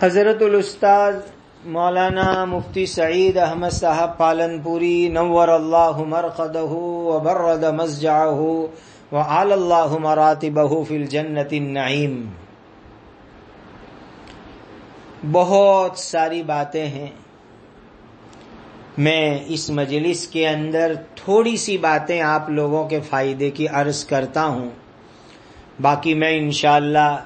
حضرت الاستاذ مولانا مفتی سعید احمد صاحب پالنپوری نور اللہ مرقدہ وبرد مضجعہ وعلی اللہ مراتبہ فی الجنۃ النعیم. بہت ساری باتیں ہیں. میں اس مجلس کے اندر تھوڑی سی باتیں آپ لوگوں کے فائدے کی عرض کرتا ہوں. باقی میں انشاءاللہ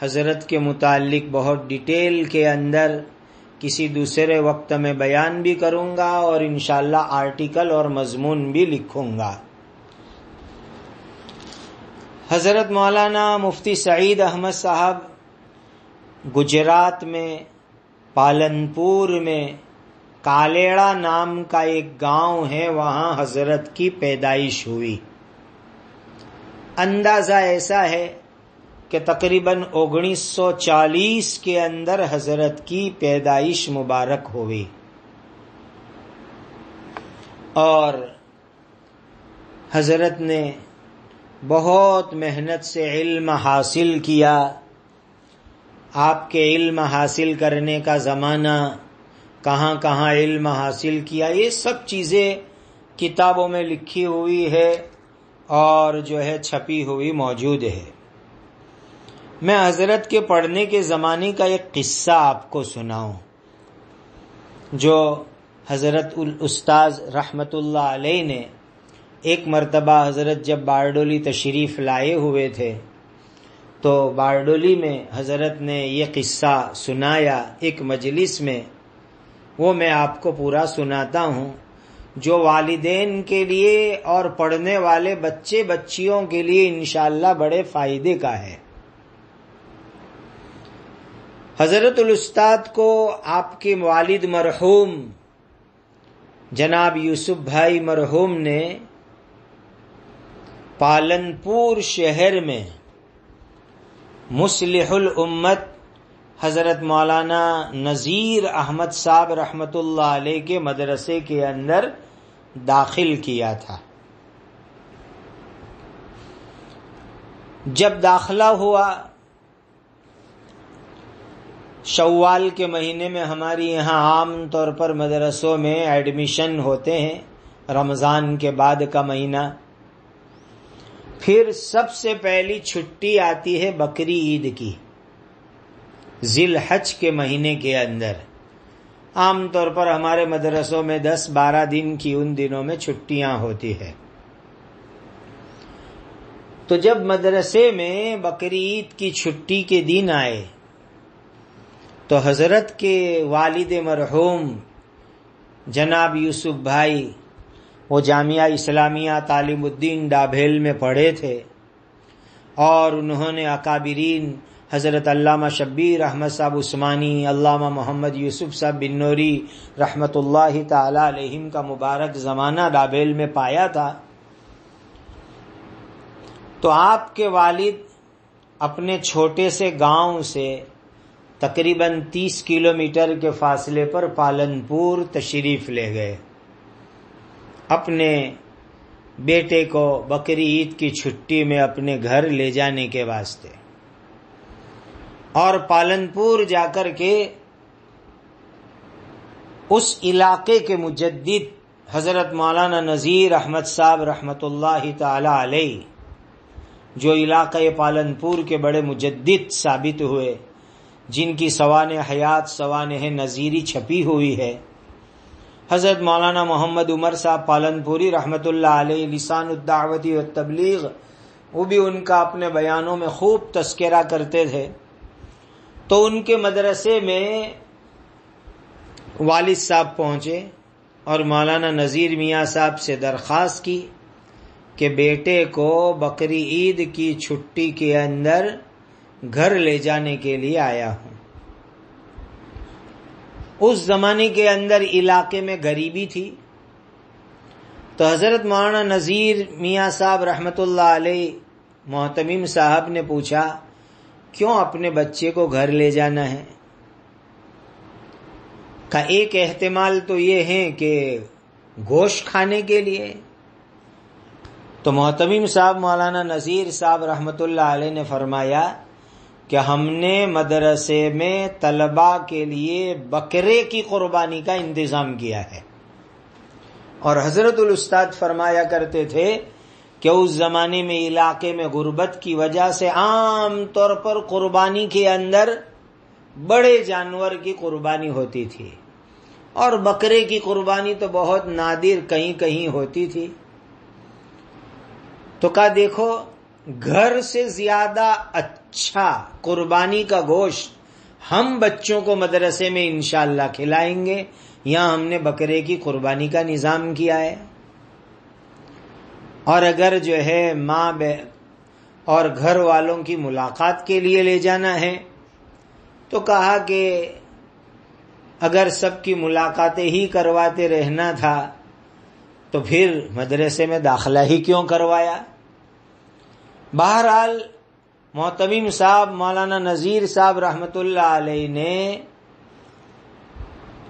حضرت کے متعلق بہت ڈیٹیل کے اندر کسی دوسرے وقت میں بیان بھی کروں گا اور انشاءاللہ آرٹیکل اور مضمون بھی لکھوں گا. حضرت مولانا مفتی سعید احمد صاحب گجرات میں پالنپور میں کالیڑا نام کا ایک گاؤں ہے، وہاں حضرت کی پیدائش ہوئی. اندازہ ایسا ہے کہ تقریباً 1940 کے اندر حضرت کی پیدائش مبارک ہوئی اور حضرت نے بہت محنت سے علم حاصل کیا. آپ کے علم حاصل کرنے کا زمانہ، کہاں کہاں علم حاصل کیا، یہ سب چیزیں کتابوں میں لکھی ہوئی ہے اور جو ہے چھپی ہوئی موجود ہے. میں حضرت کے پڑھنے کے زمانے کا ایک قصہ آپ کو سناؤں جو حضرت الاستاذ رحمت اللہ علیہ نے ایک مرتبہ حضرت جب بارڈولی تشریف لائے ہوئے تھے تو بارڈولی میں حضرت نے یہ قصہ سنایا ایک مجلس میں. وہ میں آپ کو پورا سناتا ہوں جو والدین کے لیے اور پڑھنے والے بچے بچیوں کے لیے انشاءاللہ بڑے فائدے کا ہے. حضرت الاستاد کو آپ کے والد مرحوم جناب یوسف بھائی مرحوم نے پالنپور شہر میں مصلح الامت حضرت مولانا نذیر احمد صاحب رحمت اللہ علیہ کے مدرسے کے اندر داخل کیا تھا. جب داخلہ ہوا، شوال کے مہینے میں ہماری یہاں عام طور پر مدرسوں میں ایڈمیشن ہوتے ہیں، رمضان کے بعد کا مہینہ. پھر سب سے پہلی چھٹی آتی ہے بقری عید کی، ذی الحج کے مہینے کے اندر. عام طور پر ہمارے مدرسوں میں 10-12 دن کی ان دنوں میں چھٹیاں ہوتی ہے. تو جب مدرسے میں بقری عید کی چھٹی کے دن آئے تو حضرت کے والد مرحوم جناب یوسف بھائی وہ جامعہ اسلامیہ تعلیم الدین ڈابھیل میں پڑھے تھے اور انہوں نے اکابرین حضرت علامہ شبیر احمد صاحب عثمانی، علامہ محمد یوسف صاحب بنوری رحمت اللہ تعالی علیہم کا مبارک زمانہ ڈابھیل میں پایا تھا. تو آپ کے والد اپنے چھوٹے سے گاؤں سے تقریباً 30 کلومیٹر کے فاصلے پر پالنپور تشریف لے گئے اپنے بیٹے کو بقری عید کی چھٹی میں اپنے گھر لے جانے کے واسطے. اور پالنپور جا کر کے اس علاقے کے مجدد حضرت مولانا نذیر احمد صاحب رحمت اللہ تعالی علیہ جو علاقہ پالنپور کے بڑے مجدد ثابت ہوئے، جن کی سوانح حیات سوانح نذیری چھپی ہوئی ہے، حضرت مولانا محمد عمر صاحب پالنپوری رحمت اللہ علیہ لسان الدعوت والتبلیغ، وہ بھی ان کا اپنے بیانوں میں خوب تذکرہ کرتے تھے. تو ان کے مدرسے میں والد صاحب پہنچے اور مولانا نذیر میاں صاحب سے درخواست کی کہ بیٹے کو بقری عید کی چھٹی کے اندر گھر لے جانے کے لیے آیا ہوں. اس زمانے کے اندر علاقے میں غریبی تھی تو حضرت مولانا نذیر میاں صاحب رحمت اللہ علیہ محتمم صاحب نے پوچھا کیوں اپنے بچے کو گھر لے جانا ہے؟ کا ایک احتمال تو یہ ہے کہ گوشت کھانے کے لیے. تو محتمم صاحب مولانا نذیر صاحب رحمت اللہ علیہ نے فرمایا کہ ہم نے مدرسے میں طلباء کے لیے بکرے کی قربانی کا انتظام کیا ہے. اور حضرت الاستاد فرمایا کرتے تھے کہ اس زمانے میں علاقے میں غربت کی وجہ سے عام طور پر قربانی کے اندر بڑے جانور کی قربانی ہوتی تھی اور بکرے کی قربانی تو بہت نادر کہیں کہیں ہوتی تھی. تو کہا دیکھو گھر سے زیادہ اچھا قربانی کا گوشت ہم بچوں کو مدرسے میں انشاءاللہ کھلائیں گے. یہاں ہم نے بکرے کی قربانی کا نظام کیا ہے. اور اگر جو ہے ماں اور گھر والوں کی ملاقات کے لیے لے جانا ہے تو کہا کہ اگر سب کی ملاقاتیں ہی کرواتے رہنا تھا تو پھر مدرسے میں داخلہ ہی کیوں کروایا. بہرحال محتمم صاحب مولانا نذیر صاحب رحمت اللہ علیہ نے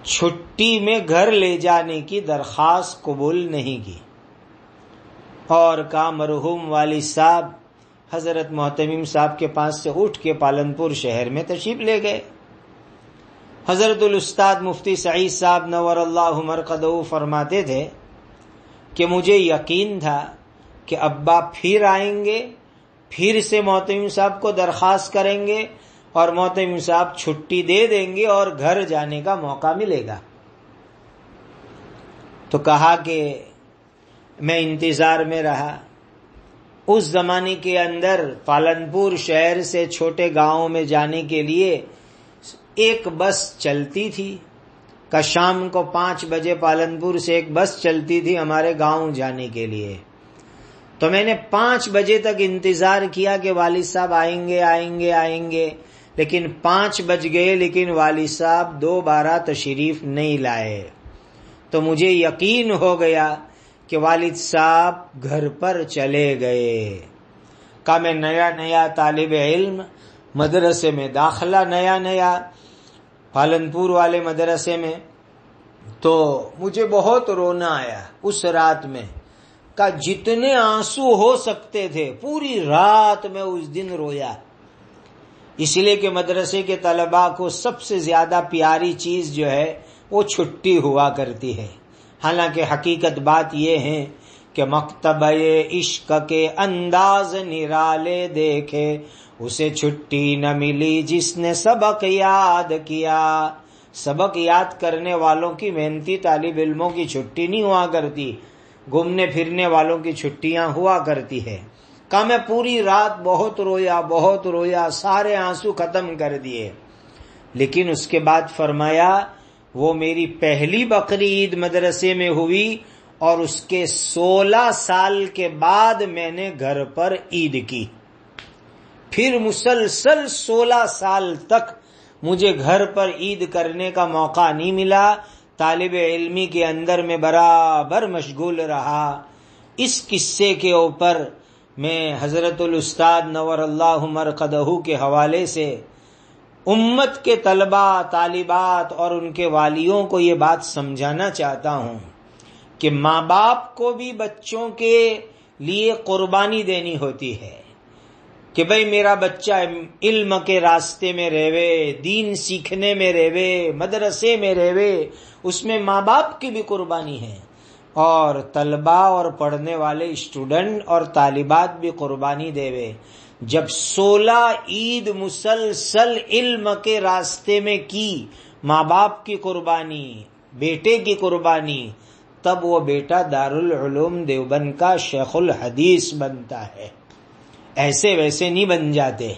چھٹی میں گھر لے جانے کی درخواست قبول نہیں کی اور کہا مرحوم والد صاحب حضرت محتمم صاحب کے پاس سے اٹھ کے پالنپور شہر میں تشریف لے گئے. حضرت الاستاد مفتی سعید صاحب نور اللہ مرقدہ فرماتے تھے کہ مجھے یقین تھا کہ ابا پھر آئیں گے, پھر سے محتمم صاحب کو درخواست کریں گے اور محتمم صاحب چھٹی دے دیں گے اور گھر جانے کا موقع ملے گا. تو کہا کہ میں انتظار میں رہا. اس زمانے کے اندر پالنپور شہر سے چھوٹے گاؤں میں جانے کے لیے ایک بس چلتی تھی کہ شام کو 5 بجے پالنپور سے ایک بس چلتی تھی ہمارے گاؤں جانے کے لیے. تو میں نے 5 بجے تک انتظار کیا کہ والد صاحب آئیں گے لیکن 5 بج گئے لیکن والد صاحب دوبارہ تشریف نہیں لائے. تو مجھے یقین ہو گیا کہ والد صاحب گھر پر چلے گئے. کہ میں نیا طالب علم مدرسے میں داخلہ نیا پالنپور والے مدرسے میں, تو مجھے بہت رونا آیا اس رات میں. کہ جتنے آنسو ہو سکتے تھے پوری رات میں اس دن رویا, اس لیے کہ مدرسے کے طلباء کو سب سے زیادہ پیاری چیز جو ہے وہ چھٹی ہوا کرتی ہے. حالانکہ حقیقت بات یہ ہے کہ مکتبہ عشق کے انداز نرالے دیکھے اسے چھٹی نہ ملی جس نے سبق یاد کیا. سبق یاد کرنے والوں کی محنتی طالب علموں کی چھٹی نہیں ہوا کرتی, گھومنے پھرنے والوں کی چھٹیاں ہوا کرتی ہے. کہ میں پوری رات بہت رویا, سارے آنسو ختم کر دیے. لیکن اس کے بعد فرمایا وہ میری پہلی بقری عید مدرسے میں ہوئی اور اس کے 16 سال کے بعد میں نے گھر پر عید کی. پھر مسلسل 16 سال تک مجھے گھر پر عید کرنے کا موقع نہیں ملا. طالب علمی کے اندر میں برابر مشغول رہا. اس قصے کے اوپر میں حضرت الاستاد نور اللہ مرقدہ کے حوالے سے امت کے طلباء طالبات اور ان کے والیوں کو یہ بات سمجھانا چاہتا ہوں کہ ماں باپ کو بھی بچوں کے لیے قربانی دینی ہوتی ہے کہ بھئی میرا بچہ علم کے راستے میں رہے, دین سیکھنے میں رہے, مدرسے میں رہے, اس میں ماں باپ کی بھی قربانی ہے اور طلباء اور پڑھنے والے اسٹوڈنٹ اور طالبات بھی قربانی دے. جب 16 عید مسلسل علم کے راستے میں کی, ماں باپ کی قربانی, بیٹے کی قربانی, تب وہ بیٹا دارالعلوم دیوبند کا شیخ الحدیث بنتا ہے. ایسے ویسے نہیں بن جاتے.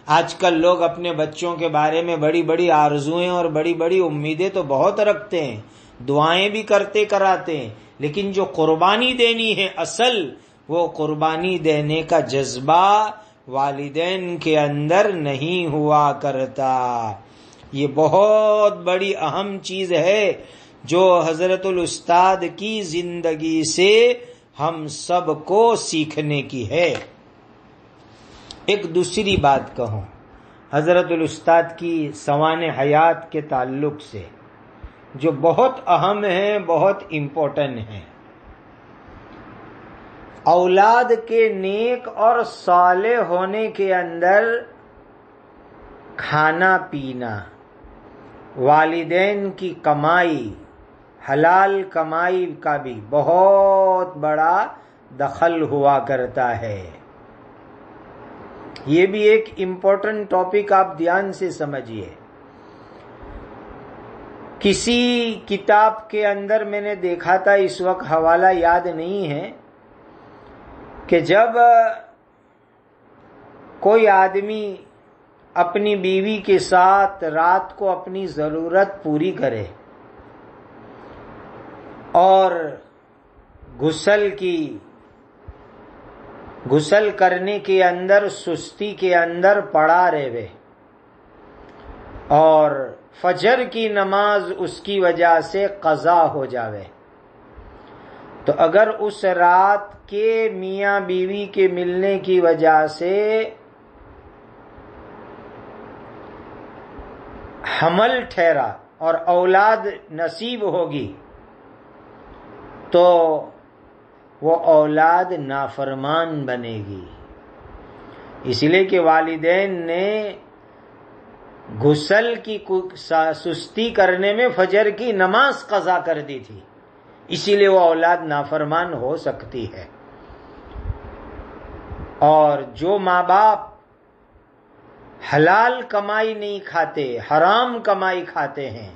آج کل لوگ اپنے بچوں کے بارے میں بڑی بڑی آرزویں اور بڑی بڑی امیدیں تو بہت رکھتے ہیں, دعائیں بھی کرتے کراتے ہیں, لیکن جو قربانی دینی ہے اصل, وہ قربانی دینے کا جذبہ والدین کے اندر نہیں ہوا کرتا. یہ بہت بڑی اہم چیز ہے جو حضرت الاستاد کی زندگی سے ہم سب کو سیکھنے کی ہے. ایک دوسری بات کہوں حضرت الاستاد کی سوانح حیات کے تعلق سے جو بہت اہم ہے, بہت امپورٹنٹ ہے. اولاد کے نیک اور صالح ہونے کے اندر کھانا پینا، والدین کی کمائی، حلال کمائی کا بھی بہت بڑا دخل ہوا کرتا ہے۔ یہ بھی ایک امپورٹنٹ ٹاپک آپ دھیان سے سمجھیے۔ کسی کتاب کے اندر میں نے دیکھا تھا، اس وقت حوالہ یاد نہیں ہے، کہ جب کوئی آدمی اپنی بیوی کے ساتھ رات کو اپنی ضرورت پوری کرے اور غسل کرنے کے اندر سستی کے اندر پڑا رہے اور فجر کی نماز اس کی وجہ سے قضا ہو جاوے، تو اگر اس رات کے میاں بیوی کے ملنے کی وجہ سے حمل ٹھہرا اور اولاد نصیب ہوگی تو وہ اولاد نافرمان بنے گی، اس لیے کہ والدین نے غسل کی سستی کرنے میں فجر کی نماز قضا کر دی تھی، اسی لیے وہ اولاد نافرمان ہو سکتی ہے۔ اور جو ماں باپ حلال کمائی نہیں کھاتے، حرام کمائی کھاتے ہیں،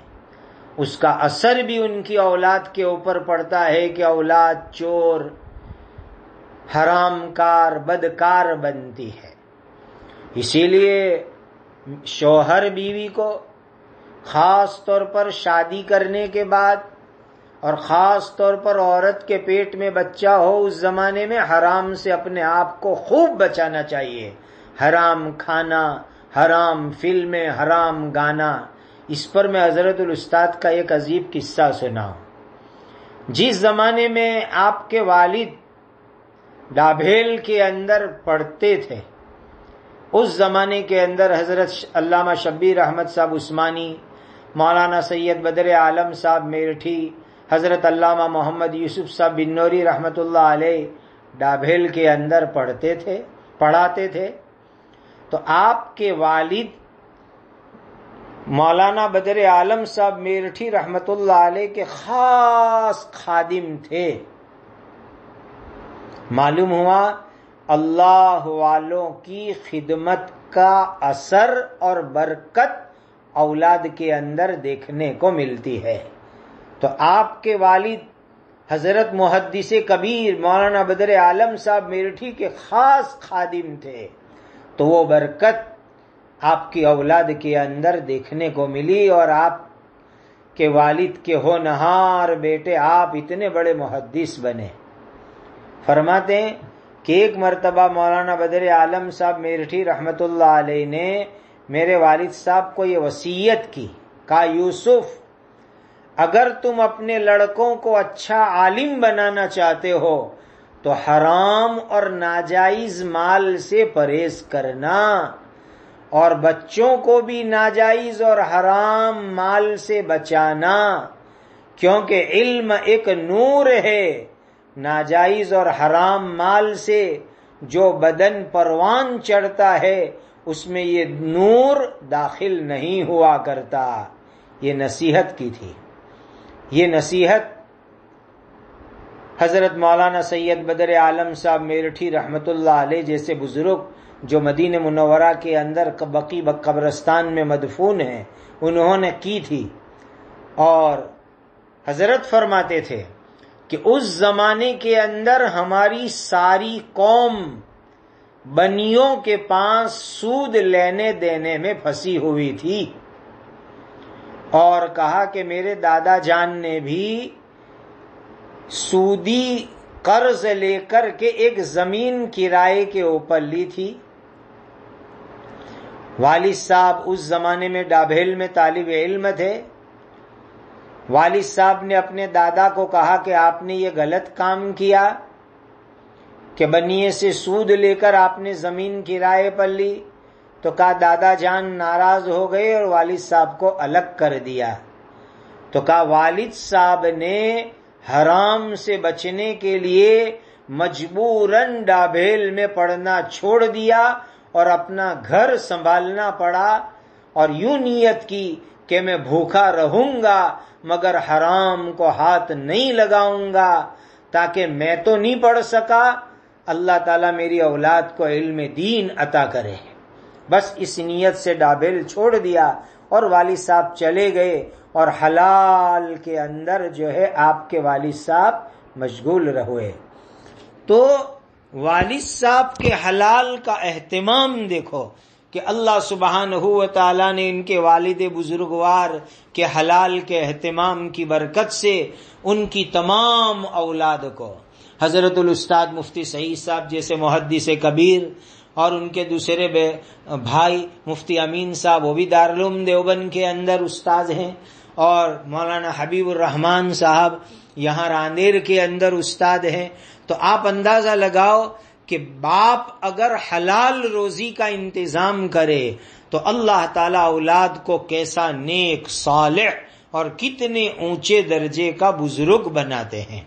اس کا اثر بھی ان کی اولاد کے اوپر پڑتا ہے کہ اولاد چور، حرام کار، بدکار بنتی ہے۔ اسی لیے شوہر بیوی کو خاص طور پر شادی کرنے کے بعد اور خاص طور پر عورت کے پیٹ میں بچہ ہو اس زمانے میں حرام سے اپنے آپ کو خوب بچانا چاہیے۔ حرام کھانا، حرام فلمیں، حرام گانا۔ اس پر میں حضرت الاستاد کا ایک عجیب قصہ سنا ہوں۔ جس زمانے میں آپ کے والد ڈابھیل کے اندر پڑھتے تھے، اس زمانے کے اندر حضرت علامہ شبیر احمد صاحب عثمانی، مولانا سید بدر عالم صاحب میرٹھی، حضرت علامہ محمد یوسف صاحب بنوری رحمۃ اللہ علیہ ڈابھیل کے اندر پڑھاتے تھے۔ تو آپ کے والد مولانا بدر عالم صاحب میرٹھی رحمۃ اللہ علیہ کے خاص خادم تھے۔ معلوم ہوا اللہ والوں کی خدمت کا اثر اور برکت اولاد کے اندر دیکھنے کو ملتی ہے۔ تو آپ کے والد حضرت محدث کبیر مولانا بدر عالم صاحب میرٹھی کے خاص خادم تھے، تو وہ برکت آپ کی اولاد کے اندر دیکھنے کو ملی، اور آپ کے والد کے ہونہار بیٹے آپ اتنے بڑے محدث بنے۔ فرماتے ہیں کہ ایک مرتبہ مولانا بدر عالم صاحب میرٹھی رحمت اللہ علیہ نے میرے والد صاحب کو یہ وصیت کی، کہا یوسف، اگر تم اپنے لڑکوں کو اچھا عالم بنانا چاہتے ہو تو حرام اور ناجائز مال سے پرہیز کرنا، اور بچوں کو بھی ناجائز اور حرام مال سے بچانا، کیونکہ علم ایک نور ہے، ناجائز اور حرام مال سے جو بدن پروان چڑھتا ہے اس میں یہ نور داخل نہیں ہوا کرتا۔ یہ نصیحت کی تھی۔ یہ نصیحت حضرت مولانا سید بدر عالم صاحب میرٹھی رحمت اللہ علیہ جیسے بزرگ جو مدینہ منورہ کے اندر بقیع قبرستان میں مدفون ہیں، انہوں نے کی تھی۔ اور حضرت فرماتے تھے کہ اس زمانے کے اندر ہماری ساری قوم بنیوں کے پاس سود لینے دینے میں پھنسی ہوئی تھی، اور کہا کہ میرے دادا جان نے بھی سودی قرض لے کر کے ایک زمین کرائے کے اوپر لی تھی۔ والد صاحب اس زمانے میں ڈابھیل میں طالب علم تھے۔ والد صاحب نے اپنے دادا کو کہا کہ آپ نے یہ غلط کام کیا کہ بنیے سے سود لے کر آپ نے زمین کرائے پر لی، تو کہا دادا جان ناراض ہو گئے اور والد صاحب کو الگ کر دیا۔ تو کہا والد صاحب نے حرام سے بچنے کے لیے مجبوراً ڈابھیل میں پڑھنا چھوڑ دیا اور اپنا گھر سنبھالنا پڑا، اور یوں نیت کی کہ میں بھوکا رہوں گا مگر حرام کو ہاتھ نہیں لگاؤں گا تاکہ میں تو نہیں پڑھ سکا، اللہ تعالیٰ میری اولاد کو علم دین عطا کرے۔ بس اس نیت سے ڈابیل چھوڑ دیا اور والد صاحب چلے گئے، اور حلال کے اندر جو ہے آپ کے والد صاحب مشغول رہے۔ تو والد صاحب کے حلال کا اہتمام دیکھو کہ اللہ سبحانہ و تعالیٰ نے ان کے والد بزرگوار کے حلال کے اہتمام کی برکت سے ان کی تمام اولاد کو، حضرت الاستاذ مفتی سعید صاحب جیسے محدث کبیر، اور ان کے دوسرے بھائی مفتی امین صاحب، وہ بھی دارالعلوم دیوبند کے اندر استاذ ہیں، اور مولانا حبیب الرحمان صاحب یہاں راندیر کے اندر استاد ہیں۔ تو آپ اندازہ لگاؤ کہ باپ اگر حلال روزی کا انتظام کرے تو اللہ تعالیٰ اولاد کو کیسا نیک صالح اور کتنے اونچے درجے کا بزرگ بناتے ہیں۔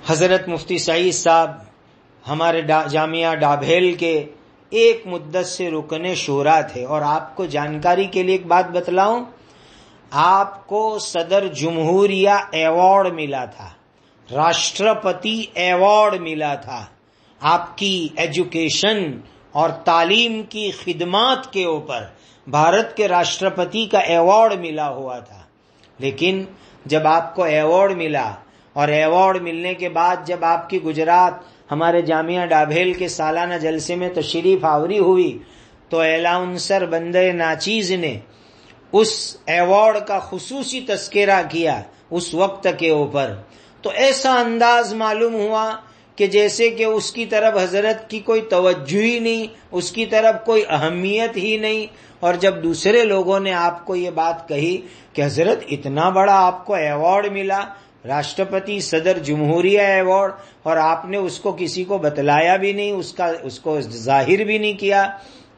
حضرت مفتی سعید صاحب ہمارے جامعہ ڈابھیل کے ایک مدت سے رکن شورا تھے، اور آپ کو جانکاری کے لیے ایک بات بتلاؤں، آپ کو صدر جمہوریہ ایوارڈ ملا تھا، راشٹرپتی ایوارڈ ملا تھا، آپ کی ایجوکیشن اور تعلیم کی خدمات کے اوپر بھارت کے راشٹرپتی کا ایوارڈ ملا ہوا تھا۔ لیکن جب آپ کو ایوارڈ ملا، اور ایوارڈ ملنے کے بعد جب آپ کی گجرات ہمارے جامعہ ڈابھیل کے سالانہ جلسے میں تشریف آوری ہوئی، تو الاؤنسر بندے ناچیز نے اس ایوارڈ کا خصوصی تذکرہ کیا اس وقت کے اوپر، تو ایسا انداز معلوم ہوا کہ جیسے کہ اس کی طرف حضرت کی کوئی توجہ ہی نہیں، اس کی طرف کوئی اہمیت ہی نہیں۔ اور جب دوسرے لوگوں نے آپ کو یہ بات کہی کہ حضرت اتنا بڑا آپ کو ایوارڈ ملا، راشٹرپتی صدر جمہوریہ ایوارڈ، اور آپ نے اس کو کسی کو بتلایا بھی نہیں، اس کو ظاہر بھی نہیں کیا،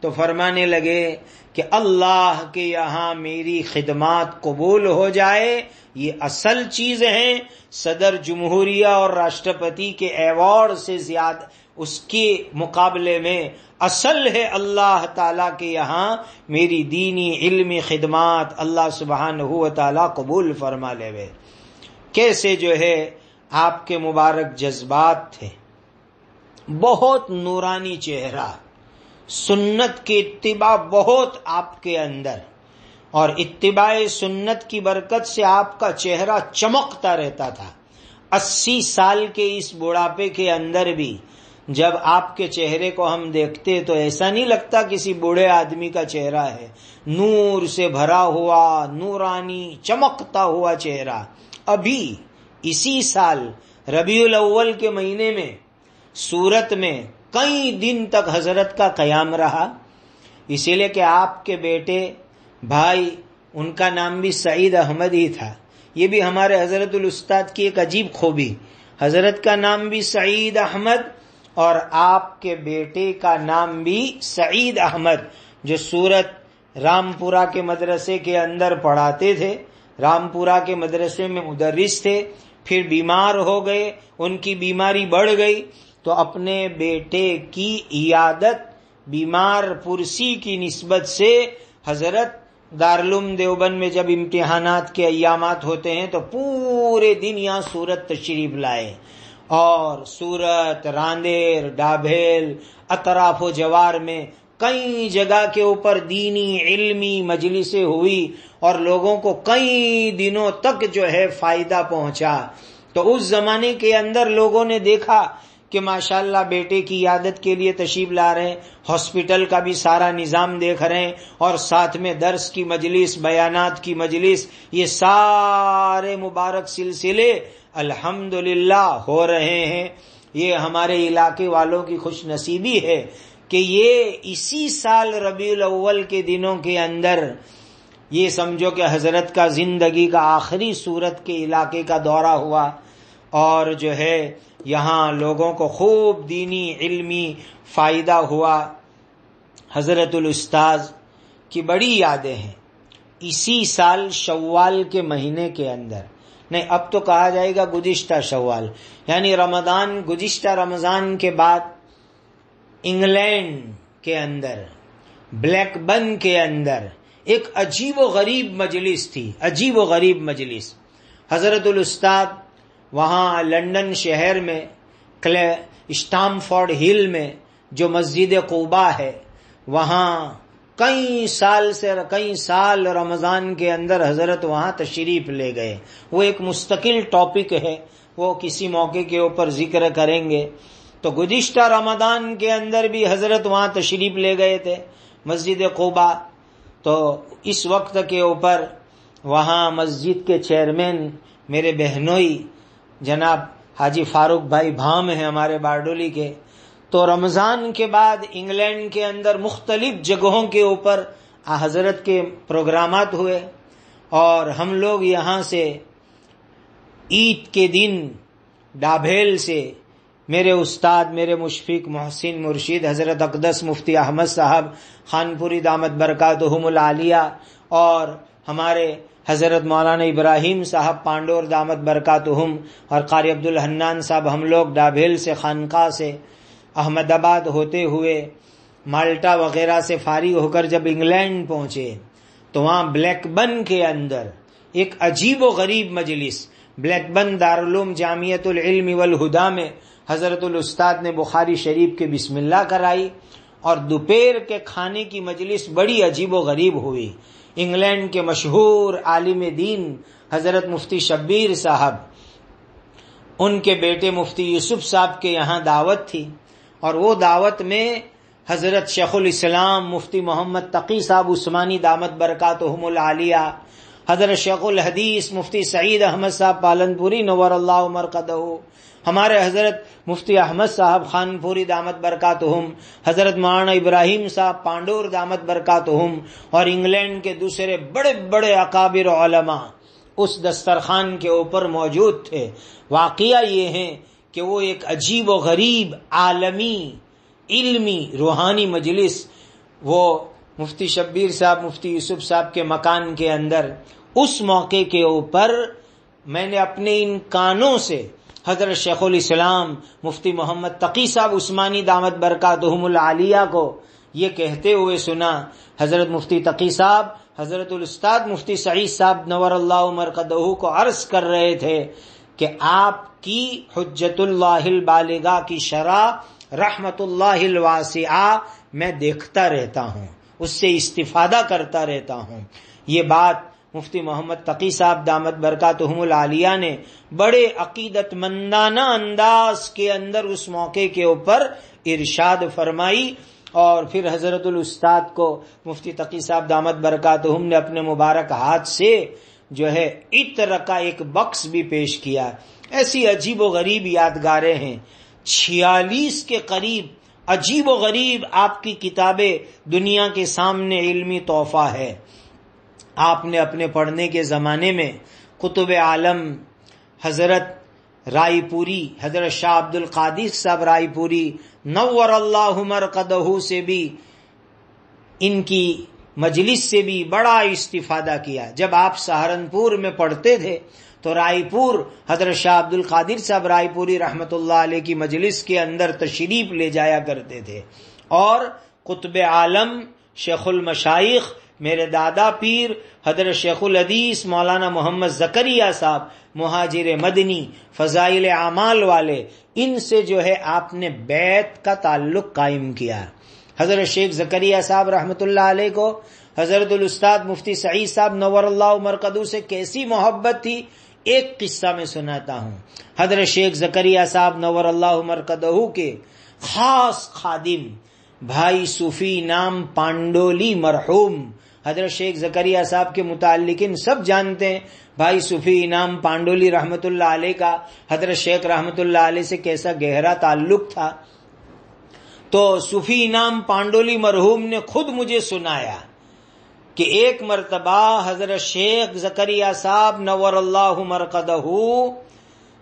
تو فرمانے لگے کہ اللہ کے یہاں میری خدمات قبول ہو جائے یہ اصل چیز ہے، صدر جمہوریہ اور راشٹرپتی کے ایوارڈ سے زیادہ اس کے مقابلے میں اصل ہے اللہ تعالیٰ کے یہاں میری دینی علمی خدمات اللہ سبحانہ و تعالیٰ قبول فرما لے وے۔ کیسے جو ہے آپ کے مبارک جذبات تھے، بہت نورانی چہرہ، سنت کی اتباع بہت آپ کے اندر، اور اتباع سنت کی برکت سے آپ کا چہرہ چمکتا رہتا تھا۔ 80 سال کے اس بڑھاپے کے اندر بھی جب آپ کے چہرے کو ہم دیکھتے تو ایسا نہیں لگتا کسی بوڑھے آدمی کا چہرہ ہے، نور سے بھرا ہوا نورانی چمکتا ہوا چہرہ۔ ابھی اسی سال ربیع الاول کے مہینے میں سورت میں کئی دن تک حضرت کا قیام رہا، اسی لیے کہ آپ کے بیٹے بھائی، ان کا نام بھی سعید احمد ہی تھا۔ یہ بھی ہمارے حضرت الاستاد کی ایک عجیب خوبی، حضرت کا نام بھی سعید احمد اور آپ کے بیٹے کا نام بھی سعید احمد، جو سورت رامپورہ کے مدرسے کے اندر پڑھاتے تھے، رامپورہ کے مدرسے میں مدرس تھے، پھر بیمار ہو گئے، ان کی بیماری بڑھ گئی تو اپنے بیٹے کی عیادت بیمار پرسی کی نسبت سے حضرت دارالعلوم دیوبند میں جب امتحانات کے ایامات ہوتے ہیں تو پورے دن یہاں سورت تشریف لائے، اور سورت، راندیر، ڈابھیل، اطراف و جوار میں کئی جگہ کے اوپر دینی علمی مجلسیں ہوئی، اور لوگوں کو کئی دنوں تک جو ہے فائدہ پہنچا۔ تو اس زمانے کے اندر لوگوں نے دیکھا کہ ماشاءاللہ بیٹے کی عیادت کے لیے تشریف لا رہے ہیں، ہاسپٹل کا بھی سارا نظام دیکھ رہے ہیں، اور ساتھ میں درس کی مجلس، بیانات کی مجلس، یہ سارے مبارک سلسلے الحمدللہ ہو رہے ہیں۔ یہ ہمارے علاقے والوں کی خوش نصیبی ہے کہ یہ اسی سال ربیع الاول کے دنوں کے اندر یہ سمجھو کہ حضرت کا زندگی کا آخری سورت کے علاقے کا دورہ ہوا، اور جو ہے یہاں لوگوں کو خوب دینی علمی فائدہ ہوا۔ حضرت الاستاذ کی بڑی یادیں ہیں۔ اسی سال شوال کے مہینے کے اندر، نہیں اب تو کہا جائے گا گزشتہ شوال، یعنی رمضان، گزشتہ رمضان کے بعد انگلینڈ کے اندر بلیک بن کے اندر ایک عجیب و غریب مجلس تھی، عجیب و غریب مجلس. حضرت الاستاد وہاں لندن شہر میں اسٹامفورڈ ہل میں جو مسجد قباء ہے، وہاں کئی سال رمضان کے اندر حضرت وہاں تشریف لے گئے. وہ ایک مستقل ٹاپک ہے، وہ کسی موقع کے اوپر ذکر کریں گے. تو گزشتہ رمضان کے اندر بھی حضرت وہاں تشریف لے گئے تھے مسجد قباء. تو اس وقت کے اوپر وہاں مسجد کے چیئرمین میرے بہنوئی جناب حاجی فاروق بھائی بھام ہیں ہمارے باردولی کے. تو رمضان کے بعد انگلینڈ کے اندر مختلف جگہوں کے اوپر حضرت کے پروگرامات ہوئے، اور ہم لوگ یہاں سے عید کے دن ڈابھیل سے میرے استاد، میرے مشفق محسن مرشد حضرت اقدس مفتی احمد صاحب خانپوری دامت برکاتہم العالیہ، اور ہمارے حضرت مولانا ابراہیم صاحب پانڈور دامت برکاتہم، اور قاری عبدالحنان صاحب، ہم لوگ ڈابھیل سے خانقاہ سے احمد آباد ہوتے ہوئے مالٹا وغیرہ سے فارغ ہو کر جب انگلینڈ پہنچے تو وہاں بلیک بن کے اندر ایک عجیب و غریب مجلس، بلیک بن دارالعلوم جامعۃ العلم والہدی میں حضرت الاستاد نے بخاری شریف کے بسم اللہ کرائی، اور دوپہر کے کھانے کی مجلس بڑی عجیب و غریب ہوئی. انگلینڈ کے مشہور عالم دین حضرت مفتی شبیر صاحب، ان کے بیٹے مفتی یوسف صاحب کے یہاں دعوت تھی، اور وہ دعوت میں حضرت شیخ الاسلام مفتی محمد تقی صاحب عثمانی دامت برکاتہم العالیہ، حضرت شیخ الحدیث مفتی سعید احمد صاحب پالنپوری نور اللہ مرقدہ، ہمارے حضرت مفتی احمد صاحب خانپوری دامت برکاتہم، حضرت مولانا ابراہیم صاحب پانڈور دامت برکاتہم، اور انگلینڈ کے دوسرے بڑے بڑے اکابر علماء اس دسترخوان کے اوپر موجود تھے. واقعہ یہ ہے کہ وہ ایک عجیب و غریب عالمی علمی روحانی مجلس وہ مفتی شبیر صاحب مفتی یوسف صاحب کے مکان کے اندر، اس موقع کے اوپر میں نے اپنے ان کانوں سے حضرت شیخ الاسلام مفتی محمد تقی صاحب عثمانی دامت برکاتہم العالیہ کو یہ کہتے ہوئے سنا. حضرت مفتی تقی صاحب حضرت الاستاد مفتی سعید صاحب نور اللہ مرقدہ کو عرض کر رہے تھے کہ آپ کی حجت اللہ البالغہ کی شرح رحمت اللہ الواسعہ میں دیکھتا رہتا ہوں، اس سے استفادہ کرتا رہتا ہوں. یہ بات مفتی محمد تقی صاحب دامت برکاتہم العالیہ نے بڑے عقیدت مندانہ انداز کے اندر اس موقع کے اوپر ارشاد فرمائی، اور پھر حضرت الاستاد کو مفتی تقی صاحب دامت برکاتہم نے اپنے مبارک ہاتھ سے جو ہے عطر کا ایک بکس بھی پیش کیا. ایسی عجیب و غریب یادگاریں ہیں. 46 کے قریب عجیب و غریب آپ کی کتابیں دنیا کے سامنے علمی تحفہ ہے. آپ نے اپنے پڑھنے کے زمانے میں کتب عالم حضرت رائے پوری، حضرت شاہ عبد القادر صاحب رائے پوری نور اللہ مرقدہ سے بھی، ان کی مجلس سے بھی بڑا استفادہ کیا. جب آپ سہارنپور میں پڑھتے تھے تو رائے پور حضرت شاہ عبد القادر صاحب رائے پوری رحمت اللہ علیہ کی مجلس کے اندر تشریف لے جایا کرتے تھے، اور قطب عالم شیخ المشائخ میرے دادا پیر حضرت شیخ الحدیث مولانا محمد زکریا صاحب مہاجر مدنی فضائل اعمال والے، ان سے جو ہے آپ نے بیعت کا تعلق قائم کیا. حضرت شیخ زکریا صاحب رحمت اللہ علیہ کو حضرت الاستاد مفتی سعید صاحب نور اللہ مرقدہ سے کیسی محبت تھی، ایک قصہ میں سناتا ہوں. حضرت شیخ زکریا صاحب نور اللہ مرقدہ کے خاص خادم بھائی صوفی نام پانڈولی مرحوم، حضرت شیخ زکریا صاحب کے متعلقین سب جانتے ہیں. بھائی صوفی انعام پانڈولی رحمت اللہ علیہ کا حضرت شیخ رحمت اللہ علیہ سے کیسا گہرا تعلق تھا. تو صوفی انعام پانڈولی مرحوم نے خود مجھے سنایا کہ ایک مرتبہ حضرت شیخ زکریا صاحب نور اللہ مرقدہ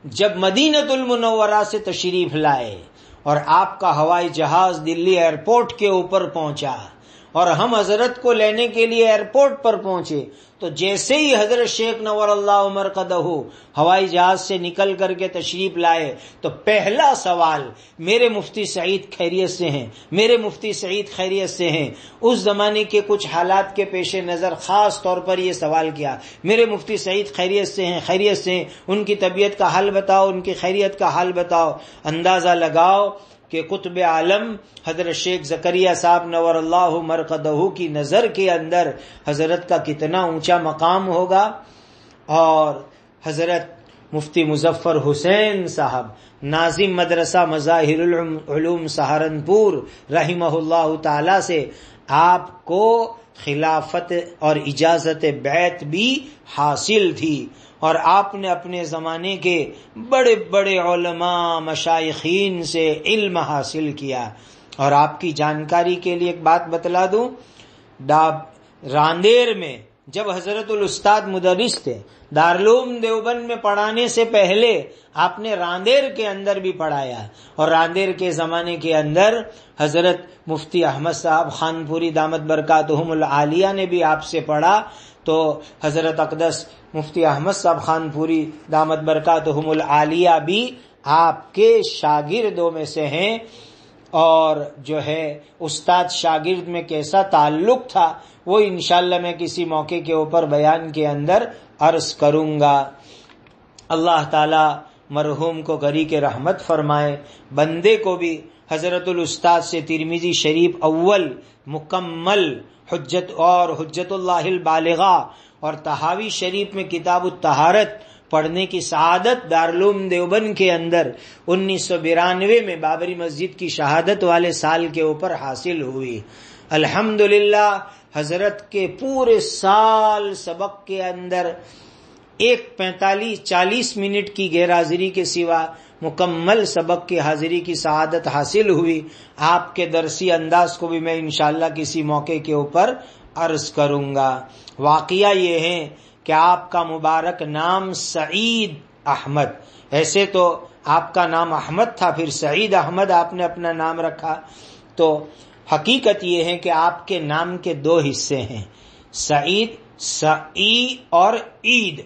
جب مدینۃ المنورہ سے تشریف لائے اور آپ کا ہوائی جہاز دلی ایئرپورٹ کے اوپر پہنچا اور ہم حضرت کو لینے کے لیے ایئرپورٹ پر پہنچے تو جیسے ہی حضرت شیخ نور اللہ مرقدہ ہوائی جہاز سے نکل کر کے تشریف لائے تو پہلا سوال میرے مفتی سعید خیریت سے ہیں، میرے مفتی سعید خیریت سے ہیں۔ اس زمانے کے کچھ حالات کے پیش نظر خاص طور پر یہ سوال کیا، میرے مفتی سعید خیریت سے ہیں، خیریت سے ہیں، ان کی طبیعت کا حال بتاؤ، ان کی خیریت کا حال بتاؤ۔ اندازہ لگاؤ کہ قطب عالم حضرت شیخ زکریا صاحب نور اللہ مرقدہ کی نظر کے اندر حضرت کا کتنا اونچا مقام ہوگا، اور حضرت مفتی مظفر حسین صاحب ناظم مدرسہ مظاہر العلوم سہارنپور رحمہ اللہ تعالی سے آپ کو خلافت اور اجازت بیعت بھی حاصل تھی، اور آپ نے اپنے زمانے کے بڑے بڑے علماء مشائخین سے علم حاصل کیا۔ اور آپ کی جانکاری کے لیے ایک بات بتلا دوں، راندیر میں جب حضرت الاستاد مدرس تھے، دارالعلوم دیوبند میں پڑھانے سے پہلے آپ نے راندیر کے اندر بھی پڑھایا، اور راندیر کے زمانے کے اندر حضرت مفتی احمد صاحب خانپوری دامت برکاتہم العالیہ نے بھی آپ سے پڑھا۔ تو حضرت اقدس مفتی احمد صاحب خانپوری دامت برکاتہم العالیہ بھی آپ کے شاگردوں میں سے ہیں، اور جو ہے استاد شاگرد میں کیسا تعلق تھا وہ انشاءاللہ میں کسی موقع کے اوپر بیان کے اندر عرض کروں گا۔ اللہ تعالی مرحوم کو گری کے رحمت فرمائے، بندے کو بھی حضرت الاستاد سے ترمذی شریف اول مکمل حجت اللہ البالغہ اور طحاوی شریف میں کتاب الطہارت پڑھنے کی سعادت دارالعلوم دیوبند کے اندر 1992 میں بابری مسجد کی شہادت والے سال کے اوپر حاصل ہوئی۔ الحمدللہ حضرت کے پورے سال سبق کے اندر ایک 45-40 منٹ کی غیر حاضری کے سوا مکمل سبق کی حاضری کی سعادت حاصل ہوئی۔ آپ کے درسی انداز کو بھی میں انشاءاللہ کسی موقع کے اوپر عرض کروں گا۔ واقعہ یہ ہے کہ آپ کا مبارک نام سعید احمد، ایسے تو آپ کا نام احمد تھا، پھر سعید احمد آپ نے اپنا نام رکھا، تو حقیقت یہ ہے کہ آپ کے نام کے دو حصے ہیں، سعید، سعی اور عید۔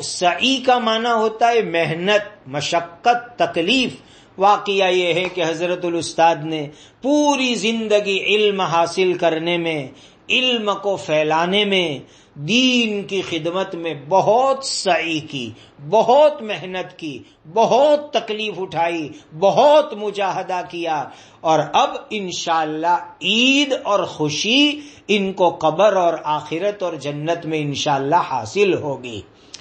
سعی کا معنی ہوتا ہے محنت، مشقت، تکلیف۔ واقعہ یہ ہے کہ حضرت الاستاد نے پوری زندگی علم حاصل کرنے میں، علم کو پھیلانے میں، دین کی خدمت میں بہت سعی کی، بہت محنت کی، بہت تکلیف اٹھائی، بہت مجاہدہ کیا، اور اب انشاءاللہ عید اور خوشی ان کو قبر اور آخرت اور جنت میں انشاءاللہ حاصل ہوگی۔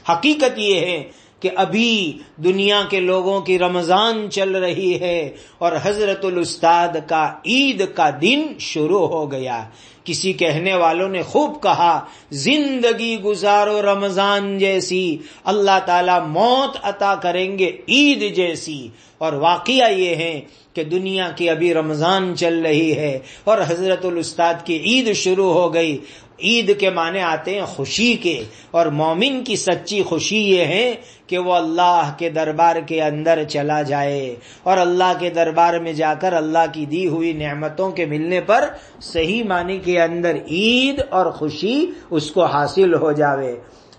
حقیقت یہ ہے کہ ابھی دنیا کے لوگوں کی رمضان چل رہی ہے اور حضرت الاستاد کا عید کا دن شروع ہو گیا۔ کسی کہنے والوں نے خوب کہا، زندگی گزارو رمضان جیسی، اللہ تعالی موت عطا کریں گے عید جیسی۔ اور واقعہ یہ ہے کہ دنیا کی ابھی رمضان چل رہی ہے اور حضرت الاستاد کی عید شروع ہو گئی۔ عید کے معنی آتے ہیں خوشی کے، اور مومن کی سچی خوشی یہ ہے کہ وہ اللہ کے دربار کے اندر چلا جائے اور اللہ کے دربار میں جا کر اللہ کی دی ہوئی نعمتوں کے ملنے پر صحیح معنی کے اندر عید اور خوشی اس کو حاصل ہو جاوے۔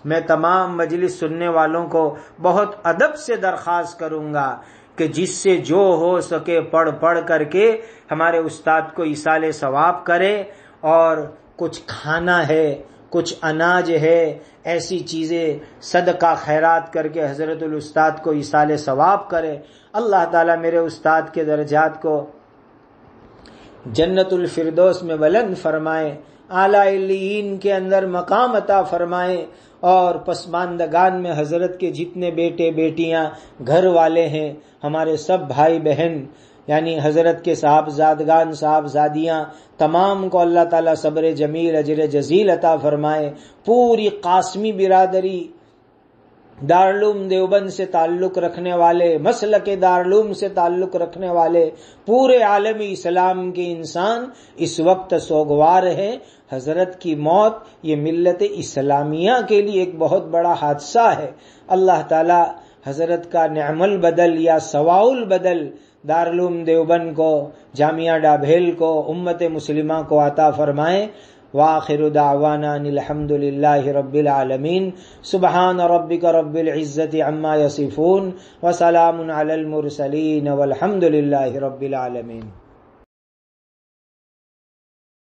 میں تمام مجلس سننے والوں کو بہت ادب سے درخواست کروں گا کہ جس سے جو ہو سکے پڑھ کر کے ہمارے استاد کو ایصال ثواب کرے، اور کچھ کھانا ہے، کچھ اناج ہے، ایسی چیزیں صدقہ خیرات کر کے حضرت الاستاد کو ایصال ثواب کرے۔ اللہ تعالیٰ میرے استاد کے درجات کو جنت الفردوس میں بلند فرمائے، اعلیٰ علیین کے اندر مقام عطا فرمائے، اور پسماندگان میں حضرت کے جتنے بیٹے بیٹیاں گھر والے ہیں، ہمارے سب بھائی بہن، یعنی حضرت کے صاحبزادگان صاحبزادیاں، تمام کو اللہ تعالیٰ صبر جمیل اجر جزیل عطا فرمائے۔ پوری قاسمی برادری، دارالعلوم دیوبند سے تعلق رکھنے والے، مسلک دارالعلوم سے تعلق رکھنے والے، پورے عالم اسلام کے انسان اس وقت سوگوار ہیں۔ حضرت کی موت یہ ملت اسلامیہ کے لیے ایک بہت بڑا حادثہ ہے۔ اللہ تعالی حضرت کا نعم البدل یا سواء البدل دارالعلوم دیوبند کو، جامعہ ڈابھیل کو، امت مسلمہ کو عطا فرمائے۔ وآخر دعوانا الحمد للہ رب العالمین۔ سبحان ربک رب العزت عما یصفون وسلام علی المرسلین والحمد للہ رب العالمین۔